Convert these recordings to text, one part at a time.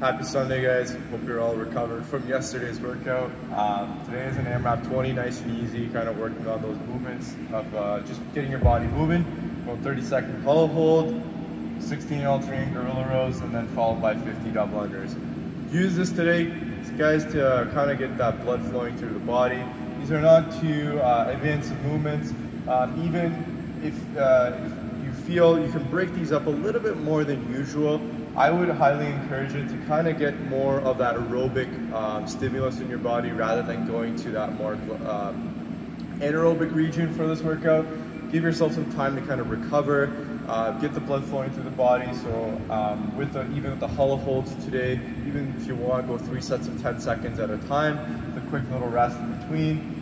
Happy Sunday, guys. Hope you're all recovered from yesterday's workout. Today is an AMRAP 20, nice and easy, kind of working on those movements of just getting your body moving. About 30-second hollow hold, 16 alternating gorilla rows, and then followed by 50 double unders. Use this today, guys, to kind of get that blood flowing through the body. These are not too advanced movements. Even if you feel you can break these up a little bit more than usual, I would highly encourage it to kind of get more of that aerobic stimulus in your body rather than going to that more anaerobic region for this workout. Give yourself some time to kind of recover, get the blood flowing through the body. So even with the hollow holds today, even if you want, go 3 sets of 10 seconds at a time, with a quick little rest in between.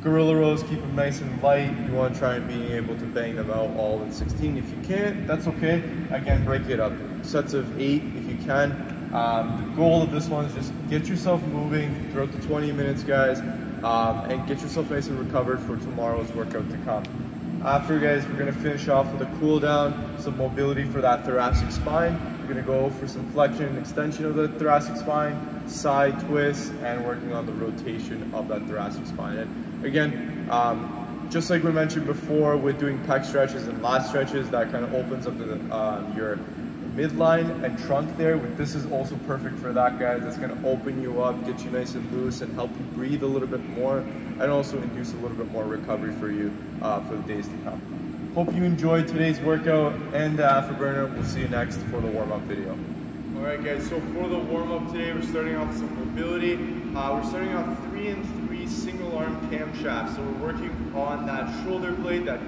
Gorilla rows, keep them nice and light. You want to try and be able to bang them out all in 16. If you can't, that's okay. Again, break it up. Sets of 8 if you can. The goal of this one is just get yourself moving throughout the 20 minutes, guys, and get yourself nice and recovered for tomorrow's workout to come. After, guys, we're going to finish off with a cool down, some mobility for that thoracic spine. We're going to go for some flexion and extension of the thoracic spine, side twists, and working on the rotation of that thoracic spine. And again, just like we mentioned before with doing pec stretches and lat stretches, that kind of opens up your midline and trunk there. This is also perfect for that, guys. That's going to open you up, get you nice and loose, and help you breathe a little bit more, and also induce a little bit more recovery for you for the days to come. Hope you enjoyed today's workout and the AFTERBURNER. We'll see you next for the warm-up video. Alright, guys, so for the warm-up today, we're starting off with some mobility. We're starting off 3 and 3 single arm camshafts. So we're working on that shoulder blade, that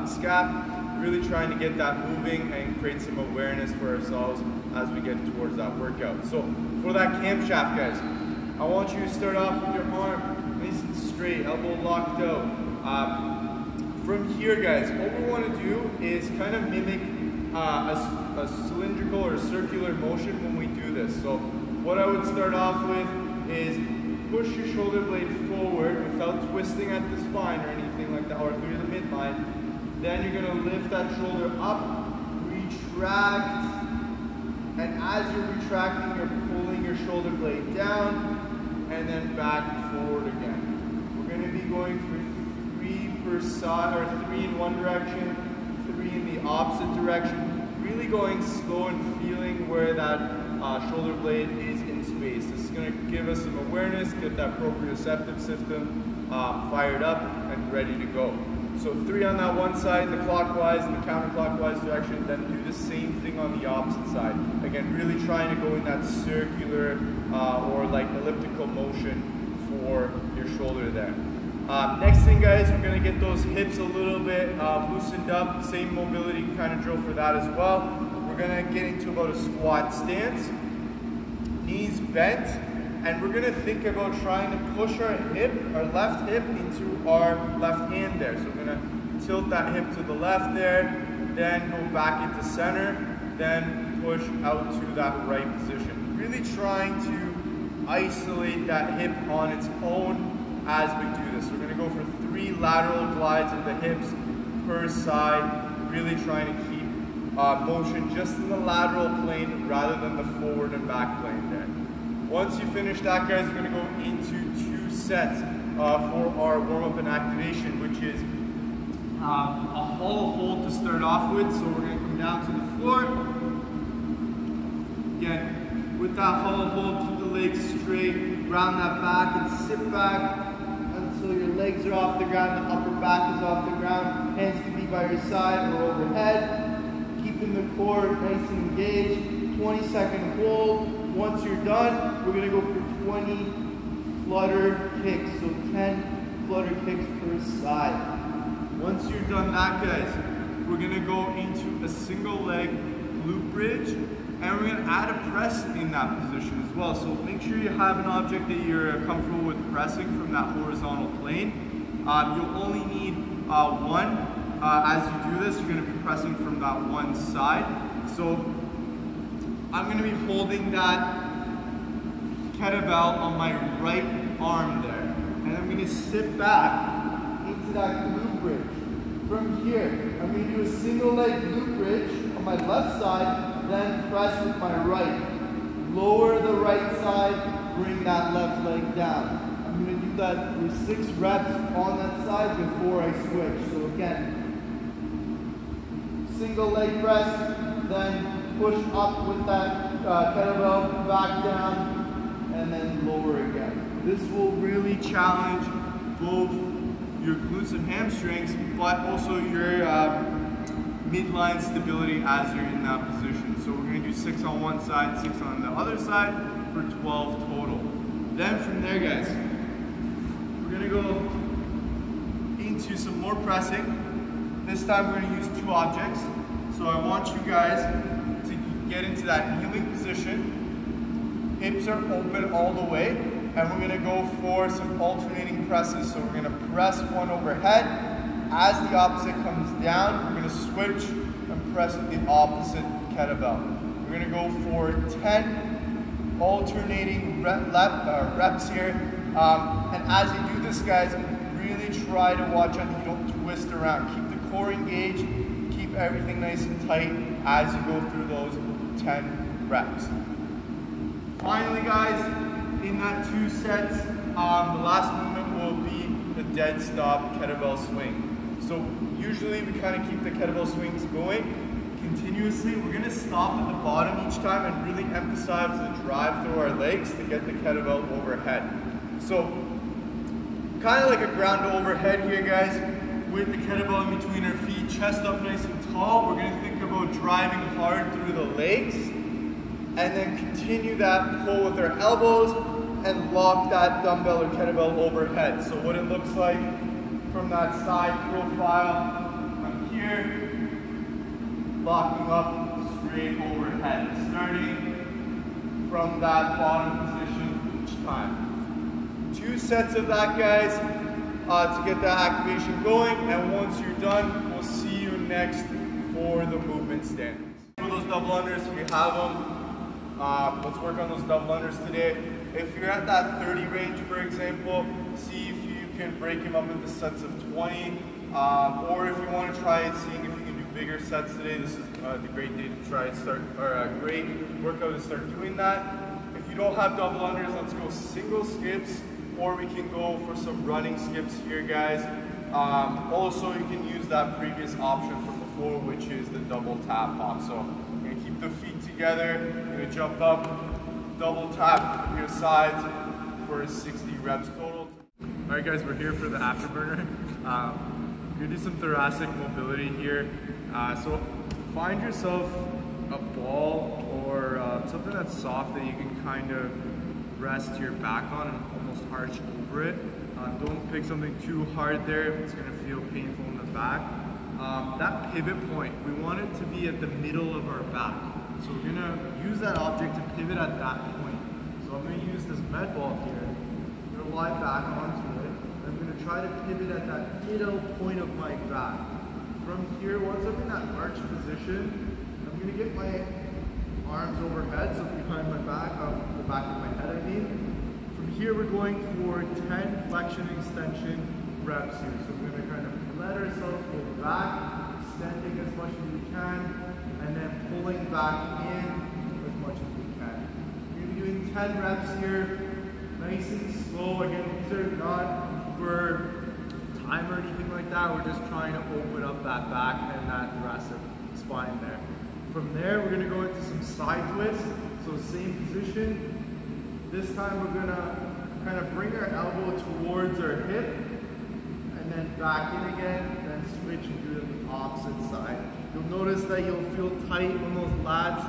scap, really trying to get that moving and create some awareness for ourselves as we get towards that workout. So for that camshaft, guys, I want you to start off with your arm nice and straight, elbow locked out. From here, guys, what we want to do is kind of mimic a cylindrical or circular motion when we do this. So what I would start off with is push your shoulder blade forward without twisting at the spine or anything like that, or through the midline. Then you're going to lift that shoulder up, retract, and as you're retracting, you're pulling your shoulder blade down, and then back forward again. We're going to be going for 3 per side, or 3 in one direction, 3 in the opposite direction, really going slow and feeling where that shoulder blade is in space. This is going to give us some awareness, get that proprioceptive system fired up and ready to go. So 3 on that one side in the clockwise and the counterclockwise direction, then do the same thing on the opposite side. Again, really trying to go in that circular or like elliptical motion for your shoulder there. Next thing, guys, we're going to get those hips a little bit loosened up. Same mobility kind of drill for that as well. We're going to get into about a squat stance, knees bent, and we're going to think about trying to push our left hip into our left hand there. So we're going to tilt that hip to the left there, then go back into center, then push out to that right position. Really trying to isolate that hip on its own as we do this. We're going to go for 3 lateral glides of the hips per side, really trying to keep motion just in the lateral plane rather than the forward and back plane there. Once you finish that, guys, we're going to go into 2 sets for our warm-up and activation, which is a hollow hold to start off with. So we're going to come down to the floor. Again, with that hollow hold, keep the legs straight, ground that back, and sit back until your legs are off the ground, the upper back is off the ground. Hands can be by your side or overhead. Keeping the core nice and engaged. 20-second hold. Once you're done, we're going to go for 20 flutter kicks, so 10 flutter kicks per side. Once you're done that, guys, we're going to go into a single leg glute bridge, and we're going to add a press in that position as well. So make sure you have an object that you're comfortable with pressing from that horizontal plane. You'll only need one. As you do this, you're going to be pressing from that one side. So I'm going to be holding that kettlebell on my right arm there. And I'm going to sit back into that glute bridge. From here, I'm going to do a single leg glute bridge on my left side, then press with my right. Lower the the right side, bring that left leg down. I'm going to do that for 6 reps on that side before I switch. So again, single leg press, then push up with that kettlebell, back down, and then lower again. This will really challenge both your glutes and hamstrings, but also your midline stability as you're in that position. So we're going to do 6 on one side, 6 on the other side for 12 total. Then from there, guys, we're going to go into some more pressing. This time we're going to use 2 objects. So I want you guys to get into that kneeling position. Hips are open all the way, and we're going to go for some alternating presses. So we're going to press one overhead. As the opposite comes down, we're going to switch and press the opposite kettlebell. We're going to go for 10 alternating reps here. And as you do this, guys, really try to watch out that you don't twist around. Keep the core engaged, keep everything nice and tight as you go through those 10 reps. Finally, guys, in that 2 sets, the last movement will be the Deadstop kettlebell swing. So usually we kind of keep the kettlebell swings going continuously. We're going to stop at the bottom each time and really emphasize the drive through our legs to get the kettlebell overhead. So kind of like a ground overhead here, guys, with the kettlebell in between our feet, chest up nice and tall. We're going to think about driving hard through the legs and then continue that pull with our elbows and lock that dumbbell or kettlebell overhead. So what it looks like from that side profile, I'm here, locking up straight overhead, starting from that bottom position each time. 2 sets of that, guys, to get that activation going, and once you're done, we'll see you next for the movement standards. For those double unders, we have them. Let's work on those double unders today. If you're at that 30 range, for example, see if you can break them up into sets of 20, or if you want to try it, seeing if you can do bigger sets today. This is the great day to try and start, or a great workout to start doing that. If you don't have double unders, let's go single skips, or we can go for some running skips here, guys. Also, you can use that previous option from before, which is the double tap hop. So you're gonna keep the feet together, you're gonna jump up, double tap your sides for 60 reps total. All right, guys, we're here for the afterburner. We're gonna do some thoracic mobility here. So find yourself a ball or something that's soft that you can kind of rest your back on and almost arch over it. Don't pick something too hard there. It's gonna feel painful in the back. That pivot point, we want it to be at the middle of our back. So we're gonna use that object to pivot at that point. So I'm gonna use this med ball here. I'm gonna lie back onto it. I'm gonna try to pivot at that middle point of my back. From here, once I'm in that arch position, I'm gonna get my arms overhead, so behind my back, the back of my head, I mean. From here, we're going for 10 flexion extension reps here. So we're gonna kind of let ourselves go back, extending as much as we can, and then pulling back in as much as we can. We're gonna be doing 10 reps here, nice and slow. Again, these are not for time or anything like that. We're just trying to open up that back and that thoracic spine there. From there, we're gonna go into some side twists. So same position. This time we're gonna kind of bring our elbow towards our hip and then back in again, then switch and do it on the opposite side. You'll notice that you'll feel tight on those lats.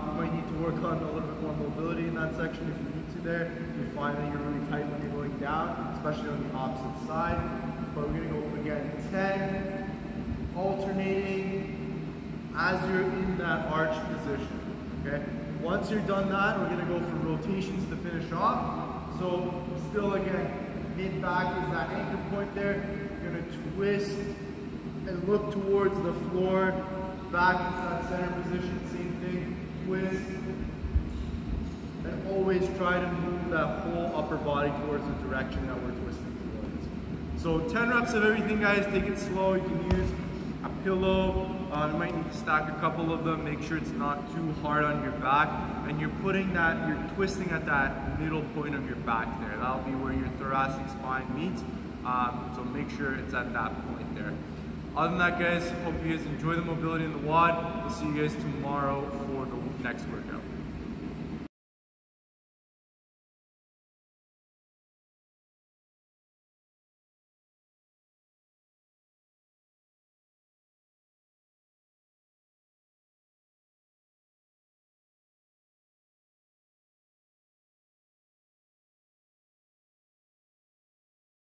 You might need to work on a little bit more mobility in that section if you need to there. You find that you're really tight when you're going down, especially on the opposite side. But we're gonna go again, 10, alternating as you're in that arch position, okay? Once you're done that, we're gonna go for rotations to finish off. So still again, mid-back is that anchor point there. You're gonna twist and look towards the floor, back into that center position, same thing, twist. And always try to move that whole upper body towards the direction that we're twisting towards. So 10 reps of everything, guys. Take it slow. You can use a pillow. You might need to stack a couple of them. Make sure it's not too hard on your back. and you're putting that, you're twisting at that middle point of your back there. That'll be where your thoracic spine meets. So make sure it's at that point there. Other than that, guys, hope you guys enjoy the mobility in the WOD. We'll see you guys tomorrow for the next workout.